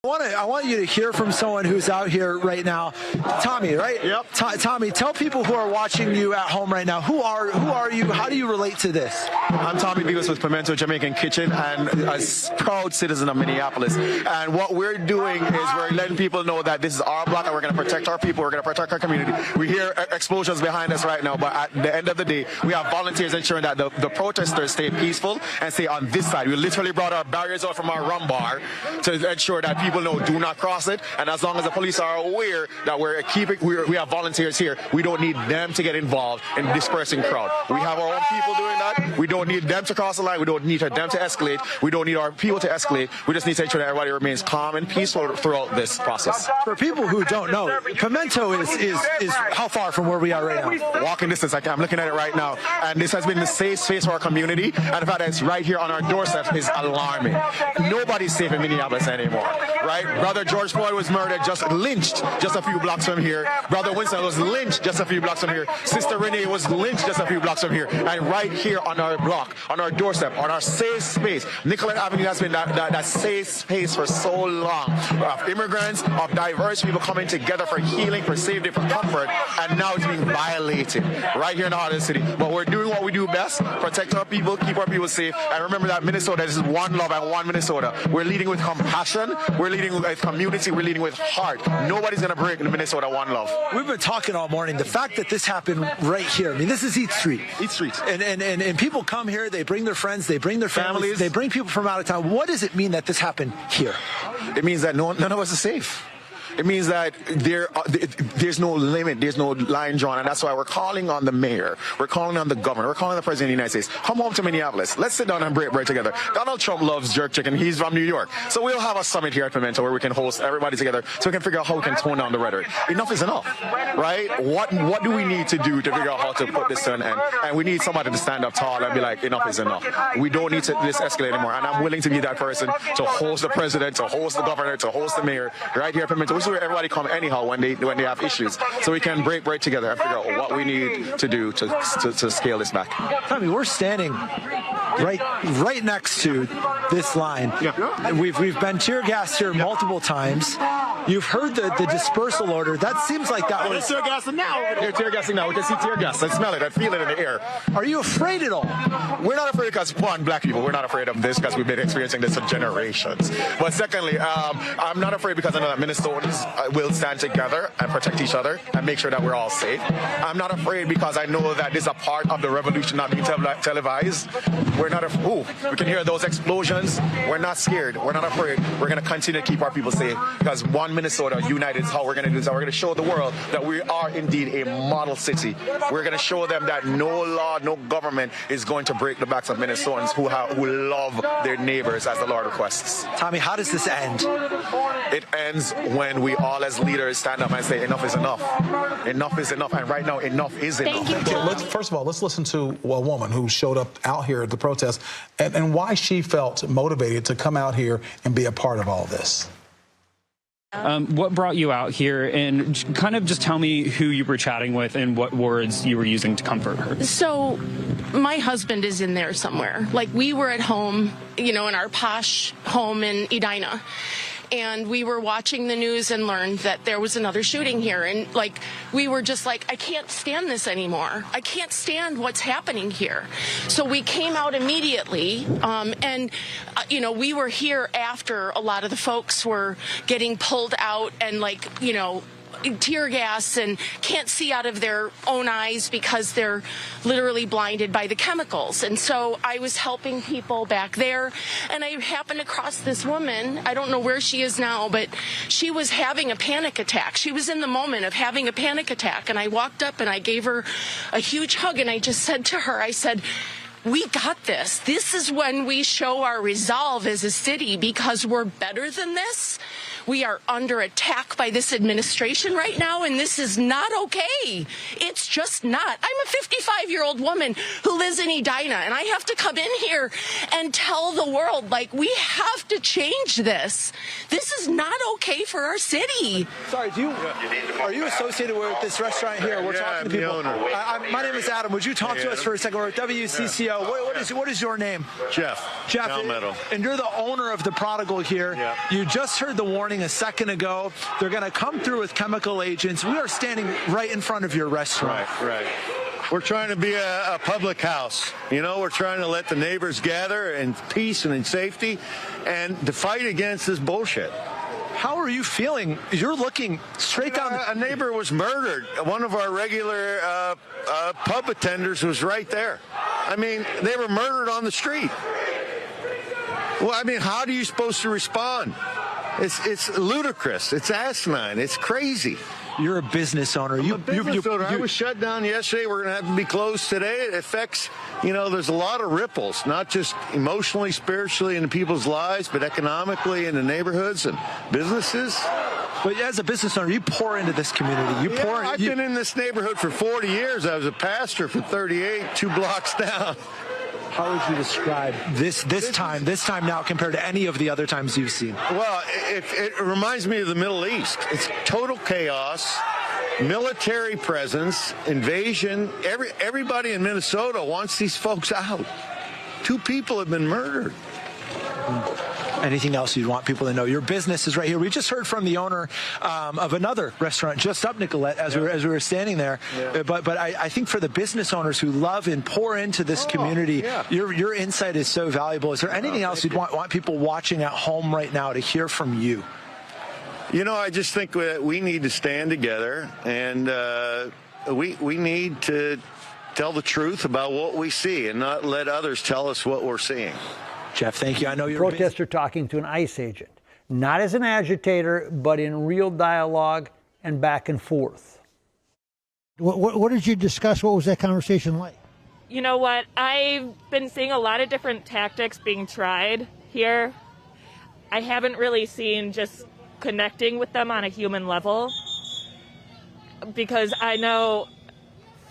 I want you to hear from someone who's out here right now. Tommy, right? Yep. Tommy, tell people who are watching you at home right now, who are you? How do you relate to this? I'm Tommy Beagles with Pimento Jamaican Kitchen and a proud citizen of Minneapolis. And what we're doing is we're letting people know that this is our block and we're going to protect our people, we're going to protect our community. We hear explosions behind us right now, but at the end of the day, we have volunteers ensuring that the protesters stay peaceful and stay on this side. We literally brought our barriers out from our rum bar to ensure that people know do not cross it, and as long as the police are aware that we have volunteers here, we don't need them to get involved in dispersing crowd. We have our own people doing that. We don't need them to cross the line. We don't need them to escalate. We don't need our people to escalate. We just need to ensure that everybody remains calm and peaceful throughout this process. For people who don't know, Pimento is how far from where we are right now? Walking distance. I'm looking at it right now, and this has been the safe space for our community, and the fact that it's right here on our doorstep is alarming. Nobody's safe in Minneapolis anymore, right? Brother George Floyd was murdered, lynched just a few blocks from here. Brother Winston was lynched just a few blocks from here. Sister Renee was lynched just a few blocks from here. And right here on our block, on our doorstep, on our safe space, Nicollet Avenue has been that safe space for so long. Of immigrants, of diverse people coming together for healing, for safety, for comfort, and now it's being violated right here in the heart of the city. But we're doing what we do best, protect our people, keep our people safe, and remember that Minnesota, this is one love and one Minnesota. We're leading with compassion, we're leading with community, we're leading with heart. Nobody's going to break the Minnesota one love. We've been talking all morning. The fact that this happened right here, I mean, this is East Street. East Street. And people come here, they bring their friends, they bring their families, they bring people from out of town. What does it mean that this happened here? It means that none of us is safe. It means that there's no limit, there's no line drawn, and that's why we're calling on the mayor, we're calling on the governor, we're calling on the president of the United States. Come home to Minneapolis. Let's sit down and break bread together. Donald Trump loves jerk chicken. He's from New York. So we'll have a summit here at Pimento where we can host everybody together so we can figure out how we can tone down the rhetoric. Enough is enough, right? What do we need to do to figure out how to put this to an end? And we need somebody to stand up tall and be like, enough is enough. We don't need to this escalate anymore. And I'm willing to be that person to host the president, to host the governor, to host the mayor right here at Pimento. This is where everybody come anyhow when they have issues, so we can break bread together and figure out what we need to do to scale this back. Tommy, we're standing right next to this line. Yeah. We've been tear gassed here multiple times. You've heard the dispersal order. That seems like that was... They're tear gassing now. They're tear gassing now. We can see tear gas. I smell it. I feel it in the air. Are you afraid at all? We're not afraid because, one, black people, we're not afraid of this because we've been experiencing this for generations. But secondly, I'm not afraid because I know that Minnesotans will stand together and protect each other and make sure that we're all safe. I'm not afraid because I know that this is a part of the revolution not being televised. We're not afraid. We can hear those explosions. We're not scared. We're not afraid. We're going to continue to keep our people safe because one Minnesota united is how we're going to do this. We're going to show the world that we are indeed a model city. We're going to show them that no law, no government is going to break the backs of Minnesotans who love their neighbors as the Lord requests. Tommy, how does this end? It ends when we all as leaders stand up and say enough is enough. Enough is enough. And right now, enough is enough. First of all, let's listen to a woman who showed up out here at the protest and why she felt motivated to come out here and be a part of all this. What brought you out here, and kind of just tell me who you were chatting with and what words you were using to comfort her. So my husband is in there somewhere. Like, we were at home, in our posh home in Edina. And we were watching the news and learned that there was another shooting here. And we were just like, I can't stand this anymore. I can't stand what's happening here. So we came out immediately. We were here after a lot of the folks were getting pulled out and tear gas and can't see out of their own eyes because they're literally blinded by the chemicals. And so I was helping people back there, and I happened across this woman. I don't know where she is now, but she was having a panic attack. She was in the moment of having a panic attack, and I walked up and I gave her a huge hug, and I just said to her, I said, we got this. This is when we show our resolve as a city because we're better than this. We are under attack by this administration right now, and this is not okay. It's just not. I'm a 55-year-old woman who lives in Edina, and I have to come in here and tell the world, we have to change this. This is not okay for our city. Sorry, are you associated with this restaurant here? We're talking to people. The owner. My name is Adam. Would you talk to us for a second? We're at WCCO. go. What is your name? Jeff. Jeff, Palmetto. and you're the owner of the Prodigal here. Yeah. You just heard the warning a second ago. They're going to come through with chemical agents. We are standing right in front of your restaurant. Right. We're trying to be a public house. You know, we're trying to let the neighbors gather in peace and in safety and to fight against this bullshit. How are you feeling? You're looking straight down. A neighbor was murdered. One of our regular pub attenders was right there. I mean, they were murdered on the street. Well, I mean, how are you supposed to respond? It's ludicrous. It's asinine. It's crazy. You're a business owner. I'm a business owner. I was shut down yesterday. We're going to have to be closed today. It affects, there's a lot of ripples, not just emotionally, spiritually in people's lives, but economically in the neighborhoods and businesses. But as a business owner, you pour into this community. I've been in this neighborhood for 40 years. I was a pastor for 38, 2 blocks down. How would you describe this time now compared to any of the other times you've seen? Well, it reminds me of the Middle East. It's total chaos, military presence, invasion. Everybody in Minnesota wants these folks out. 2 people have been murdered. Anything else you'd want people to know? Your business is right here. We just heard from the owner of another restaurant just up Nicollet as we were standing there. Yeah. But I think for the business owners who love and pour into this community, your insight is so valuable. Is there anything else you'd want people watching at home right now to hear from you? I just think that we need to stand together, and we need to tell the truth about what we see and not let others tell us what we're seeing. Jeff, thank you. I know you're protester talking to an ICE agent, not as an agitator, but in real dialogue and back and forth. What did you discuss? What was that conversation like? You know what? I've been seeing a lot of different tactics being tried here. I haven't really seen just connecting with them on a human level, because I know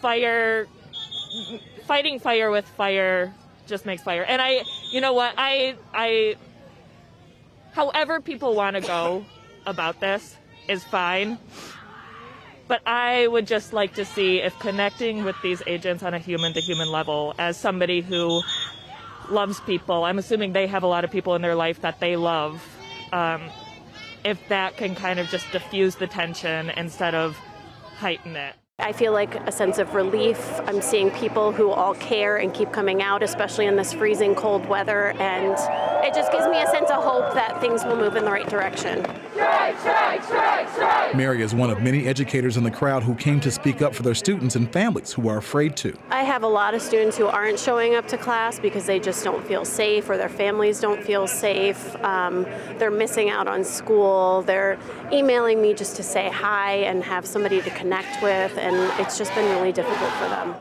fighting fire with fire just makes fire. And however people want to go about this is fine. But I would just like to see if connecting with these agents on a human-to-human level, as somebody who loves people, I'm assuming they have a lot of people in their life that they love, if that can kind of just diffuse the tension instead of heighten it. I feel like a sense of relief. I'm seeing people who all care and keep coming out, especially in this freezing cold weather, and it just gives me a sense of hope that things will move in the right direction. Strike, strike, strike, strike. Mary is one of many educators in the crowd who came to speak up for their students and families who are afraid to. I have a lot of students who aren't showing up to class because they just don't feel safe, or their families don't feel safe. They're missing out on school. They're emailing me just to say hi and have somebody to connect with, and it's just been really difficult for them.